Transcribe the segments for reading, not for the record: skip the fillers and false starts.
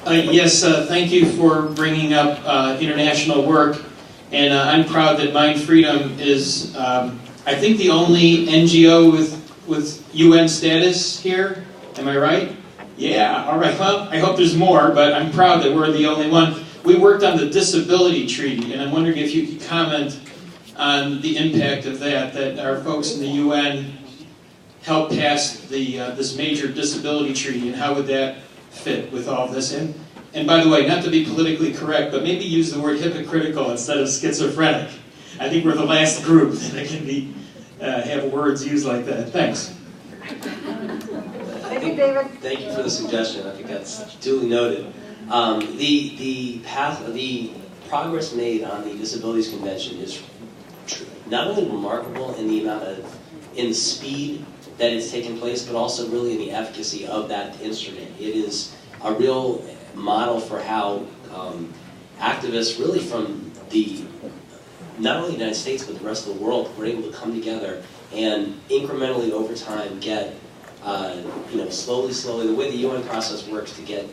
Yes, thank you for bringing up international work. And I'm proud that Mind Freedom is, I think, the only NGO with UN status here. Am I right? Yeah, all right. Well, I hope there's more, but I'm proud that we're the only one. We worked on the disability treaty, and I'm wondering if you could comment on the impact of that our folks in the UN helped pass this major disability treaty, and how would that fit with all of this? And by the way, not to be politically correct, but maybe use the word hypocritical instead of schizophrenic. I think we're the last group that can have words used like that. Thanks. Thank you, David. Thank you for the suggestion. I think that's duly noted. The progress made on the Disabilities Convention is not only remarkable in the in the speed that it's taken place, but also really in the efficacy of that instrument. It is a real model for how activists really from not only the United States, but the rest of the world were able to come together and incrementally over time get, slowly, the way the UN process works to get,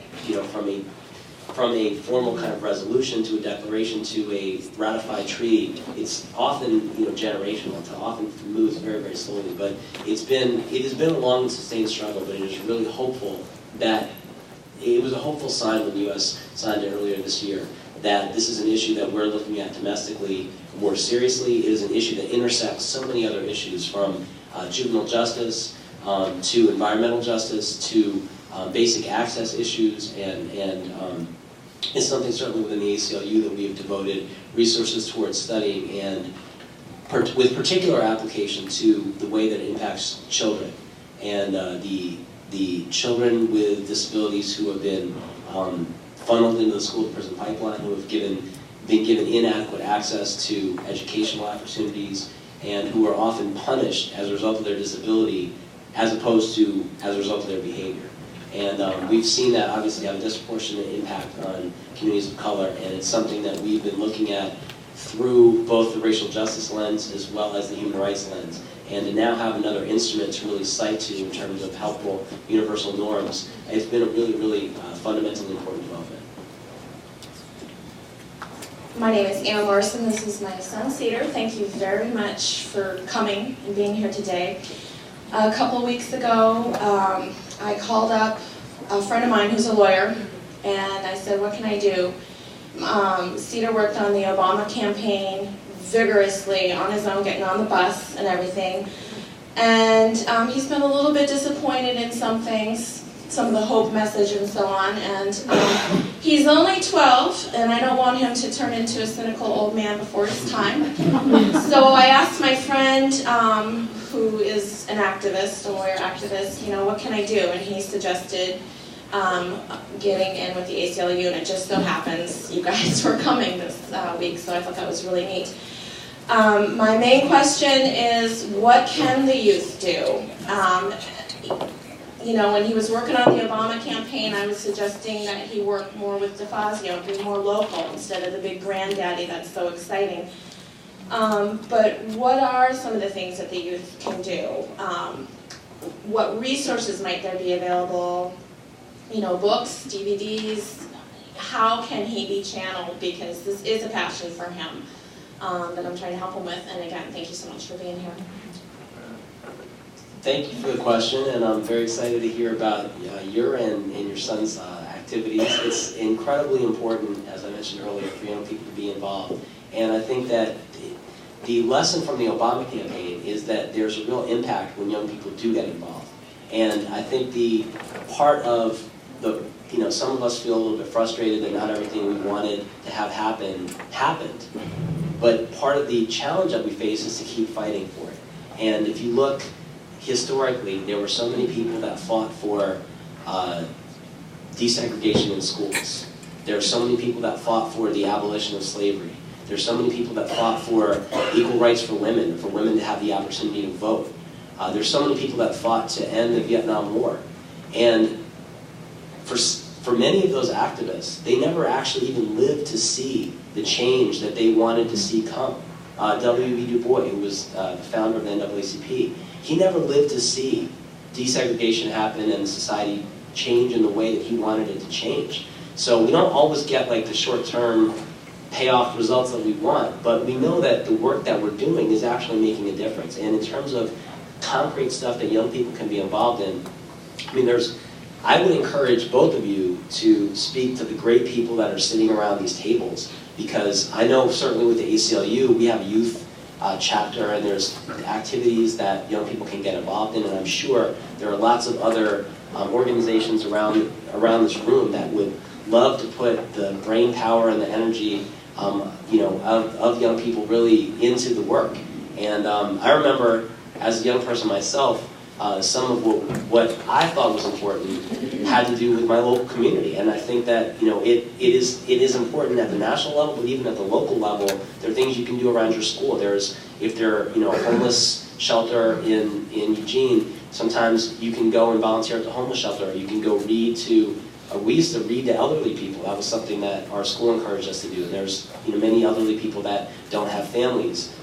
from a formal kind of resolution to a declaration to a ratified treaty, it's often, generational. It often moves very, very slowly. But it has been a long and sustained struggle, but it is really hopeful that it was a hopeful sign when the U.S. signed it earlier this year that this is an issue that we're looking at domestically more seriously. It is an issue that intersects so many other issues, from juvenile justice to environmental justice to basic access issues, and it's something certainly within the ACLU that we have devoted resources towards studying, and with particular application to the way that it impacts children and the children with disabilities who have been funneled into the school-to-prison pipeline, who have been given inadequate access to educational opportunities, and who are often punished as a result of their disability as opposed to as a result of their behavior. And we've seen that obviously have a disproportionate impact on communities of color, and it's something that we've been looking at through both the racial justice lens as well as the human rights lens. And to now have another instrument to really cite to in terms of helpful universal norms, it's been a really, really fundamentally important development. My name is Anna Morrison. This is my son, Cedar. Thank you very much for coming and being here today. A couple of weeks ago, I called up a friend of mine who's a lawyer, and I said, what can I do? Cedar worked on the Obama campaign vigorously on his own, getting on the bus and everything. And he's been a little bit disappointed in some things, some of the hope message and so on. And he's only 12, and I don't want him to turn into a cynical old man before his time. So I asked my friend, who is an activist, a lawyer activist, what can I do? And he suggested getting in with the ACLU, and it just so happens you guys were coming this week, so I thought that was really neat. My main question is, what can the youth do? When he was working on the Obama campaign, I was suggesting that he work more with DeFazio, be more local instead of the big granddaddy that's so exciting. But what are some of the things that the youth can do? What resources might there be available? Books, DVDs. How can he be channeled? Because this is a passion for him that I'm trying to help him with. And again, thank you so much for being here. Thank you for the question, and I'm very excited to hear about your and your son's activities. It's incredibly important, as I mentioned earlier, for young people to be involved. And I think that the lesson from the Obama campaign is that there's a real impact when young people do get involved. And I think the part of some of us feel a little bit frustrated that not everything we wanted to have happen happened. But part of the challenge that we face is to keep fighting for it. And if you look historically, there were so many people that fought for desegregation in schools. There are so many people that fought for the abolition of slavery. There's so many people that fought for equal rights for women to have the opportunity to vote. There's so many people that fought to end the Vietnam War. And for many of those activists, they never actually even lived to see the change that they wanted to see come. W.E. Du Bois, who was the founder of the NAACP, he never lived to see desegregation happen and society change in the way that he wanted it to change. So we don't always get like the short-term payoff results that we want, but we know that the work that we're doing is actually making a difference. And in terms of concrete stuff that young people can be involved in, I mean, I would encourage both of you to speak to the great people that are sitting around these tables, because I know certainly with the ACLU, we have a youth chapter, and there's activities that young people can get involved in, and I'm sure there are lots of other organizations around this room that would love to put the brain power and the energy of young people really into the work. And I remember, as a young person myself, some of what I thought was important had to do with my local community, and I think that it is important at the national level, but even at the local level, there are things you can do around your school. If there a homeless shelter in Eugene, sometimes you can go and volunteer at the homeless shelter. Or you can go read to. We used to read to elderly people. That was something that our school encouraged us to do. And there's many elderly people that don't have families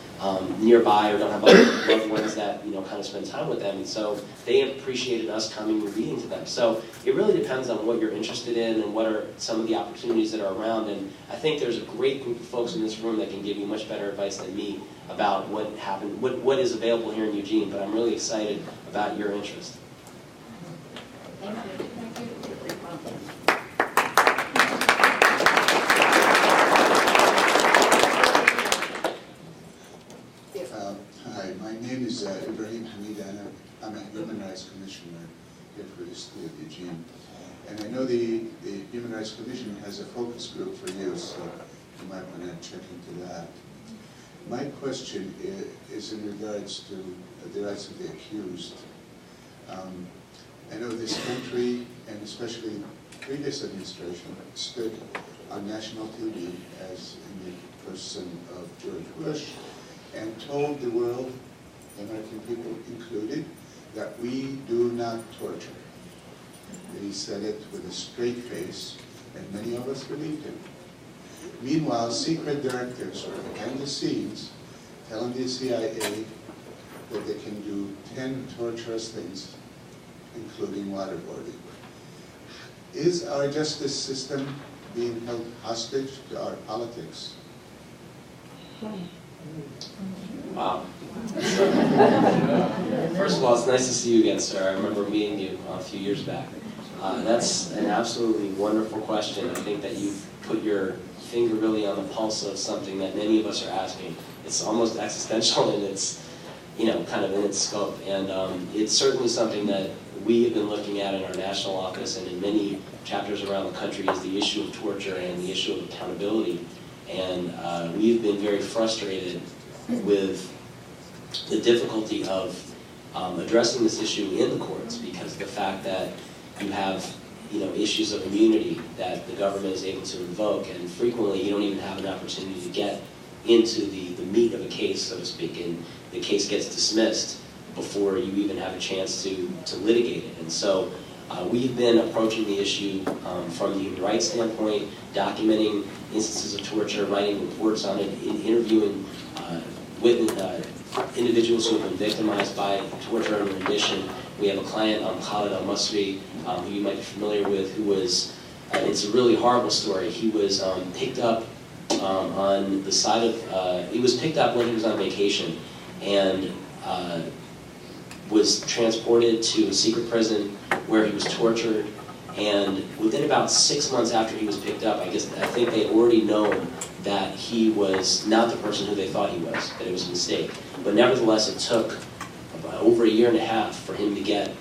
nearby or don't have other loved ones that kind of spend time with them, and so they appreciated us coming and reading to them. So it really depends on what you're interested in and what are some of the opportunities that are around. And I think there's a great group of folks in this room that can give you much better advice than me about what happened, what is available here in Eugene. But I'm really excited about your interest. Thank you. Hi, my name is I'm a Human Rights Commissioner here for the City of Eugene. And I know the Human Rights Commission has a focus group for youth, so you might want to check into that. My question is in regards to the rights of the accused. I know this country, and especially previous administration, stood on national TV, as in the person of George Bush, and told the world, the American people included, that we do not torture. And he said it with a straight face, and many of us believed him. Meanwhile, secret directives were behind the scenes telling the CIA that they can do 10 torturous things, including waterboarding. Is our justice system being held hostage to our politics? Wow. First of all, it's nice to see you again, sir. I remember meeting you a few years back. That's an absolutely wonderful question. I think that you've put your finger really on the pulse of something that many of us are asking. It's almost existential in its, kind of in its scope. And it's certainly something that we have been looking at in our national office and in many chapters around the country, is the issue of torture and the issue of accountability. And we've been very frustrated with the difficulty of addressing this issue in the courts, because of the fact that you have issues of immunity that the government is able to invoke, and frequently you don't even have an opportunity to get into the meat of a case, so to speak, and the case gets dismissed before you even have a chance to litigate it. And so we've been approaching the issue from the human rights standpoint, documenting instances of torture, writing reports on it, interviewing individuals who have been victimized by torture. And in addition, we have a client, Khalid al-Masri, who you might be familiar with, who was, it's a really horrible story. He was picked up on the side of, he was picked up when he was on vacation, and was transported to a secret prison where he was tortured. And within about 6 months after he was picked up, I think they had already known that he was not the person who they thought he was, that it was a mistake. But nevertheless, it took about over 1.5 years for him to get